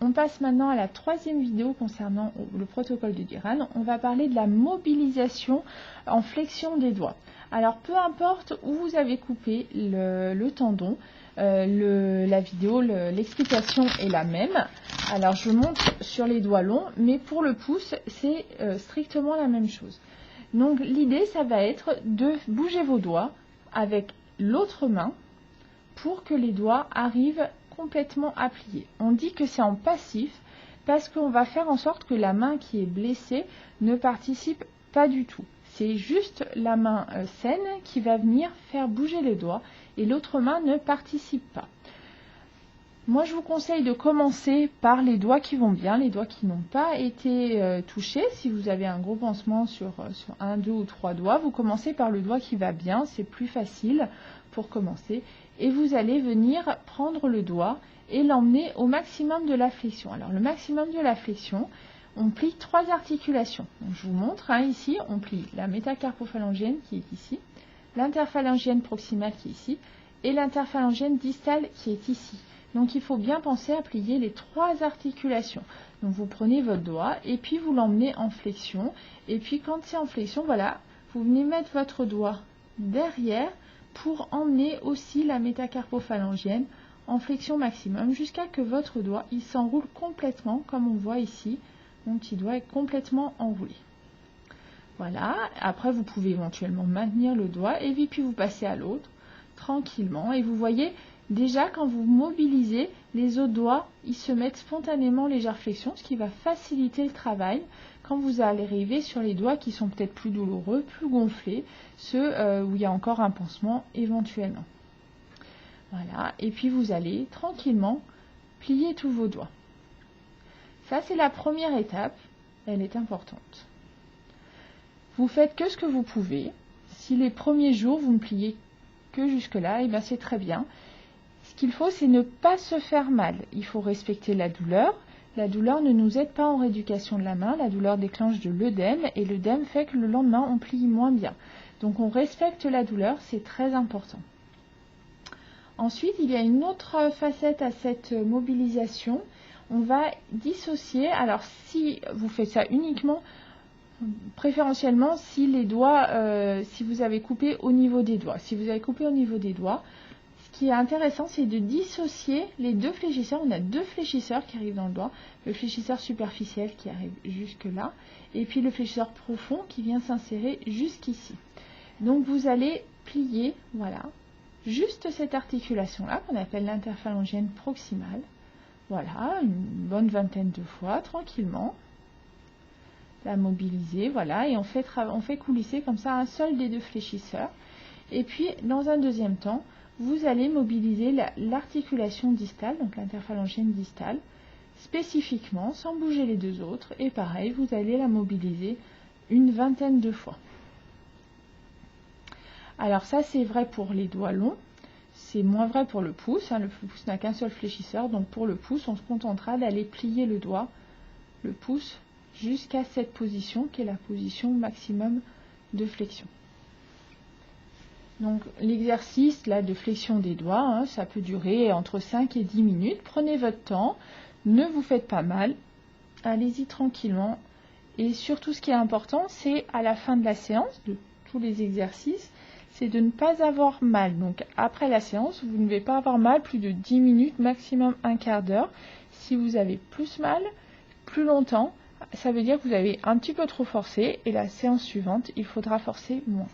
On passe maintenant à la troisième vidéo concernant le protocole de Diran. On va parler de la mobilisation en flexion des doigts. Alors peu importe où vous avez coupé le tendon, la vidéo, l'explication est la même. Alors je montre sur les doigts longs, mais pour le pouce, c'est strictement la même chose. Donc l'idée, ça va être de bouger vos doigts avec l'autre main pour que les doigts arrivent complètement à plier. On dit que c'est en passif parce qu'on va faire en sorte que la main qui est blessée ne participe pas du tout. C'est juste la main saine qui va venir faire bouger les doigts et l'autre main ne participe pas. Moi, je vous conseille de commencer par les doigts qui vont bien, les doigts qui n'ont pas été touchés. Si vous avez un gros pansement sur 1, 2 ou 3 doigts, vous commencez par le doigt qui va bien, c'est plus facile pour commencer. Et vous allez venir prendre le doigt et l'emmener au maximum de la flexion. Alors, le maximum de la flexion, on plie 3 articulations. Donc, je vous montre, ici, on plie la métacarpophalangienne qui est ici, l'interphalangienne proximale qui est ici, et l'interphalangienne distale qui est ici. Donc, il faut bien penser à plier les 3 articulations. Donc, vous prenez votre doigt et puis vous l'emmenez en flexion. Et puis, quand c'est en flexion, voilà, vous venez mettre votre doigt derrière pour emmener aussi la métacarpophalangienne en flexion maximum jusqu'à que votre doigt il s'enroule complètement, comme on voit ici. Mon petit doigt est complètement enroulé. Voilà, après vous pouvez éventuellement maintenir le doigt et puis vous passez à l'autre tranquillement. Et vous voyez, déjà quand vous mobilisez, les autres doigts, ils se mettent spontanément en légère flexion, ce qui va faciliter le travail quand vous allez arriver sur les doigts qui sont peut-être plus douloureux, plus gonflés, ceux où il y a encore un pansement éventuellement. Voilà, et puis vous allez tranquillement plier tous vos doigts. Ça, c'est la première étape, elle est importante. Vous faites que ce que vous pouvez. Si les premiers jours, vous ne pliez que jusque-là, et bien c'est très bien. Ce qu'il faut, c'est ne pas se faire mal. Il faut respecter la douleur. La douleur ne nous aide pas en rééducation de la main. La douleur déclenche de l'œdème et l'œdème fait que le lendemain, on plie moins bien. Donc, on respecte la douleur, c'est très important. Ensuite, il y a une autre facette à cette mobilisation. On va dissocier. Alors, si vous faites ça uniquement, préférentiellement, si les doigts, si vous avez coupé au niveau des doigts. Si vous avez coupé au niveau des doigts, ce qui est intéressant, c'est de dissocier les 2 fléchisseurs. On a 2 fléchisseurs qui arrivent dans le doigt. Le fléchisseur superficiel qui arrive jusque là. Et puis le fléchisseur profond qui vient s'insérer jusqu'ici. Donc vous allez plier, voilà, juste cette articulation-là qu'on appelle l'interphalangienne proximale. Voilà, une bonne vingtaine de fois, tranquillement. La mobiliser, voilà, et on fait coulisser comme ça un seul des 2 fléchisseurs. Et puis, dans un deuxième temps, vous allez mobiliser l'articulation distale, donc l'interphalangienne distale, spécifiquement, sans bouger les 2 autres. Et pareil, vous allez la mobiliser une vingtaine de fois. Alors ça, c'est vrai pour les doigts longs. C'est moins vrai pour le pouce. Le pouce n'a qu'un seul fléchisseur. Donc pour le pouce, on se contentera d'aller plier le doigt, le pouce, jusqu'à cette position qui est la position maximum de flexion. Donc l'exercice là de flexion des doigts, ça peut durer entre 5 et 10 minutes. Prenez votre temps, ne vous faites pas mal, allez-y tranquillement. Et surtout, ce qui est important, c'est à la fin de la séance, de tous les exercices, c'est de ne pas avoir mal. Donc après la séance, vous ne devez pas avoir mal plus de 10 minutes, maximum un quart d'heure. Si vous avez plus mal, plus longtemps, ça veut dire que vous avez un petit peu trop forcé et la séance suivante, il faudra forcer moins.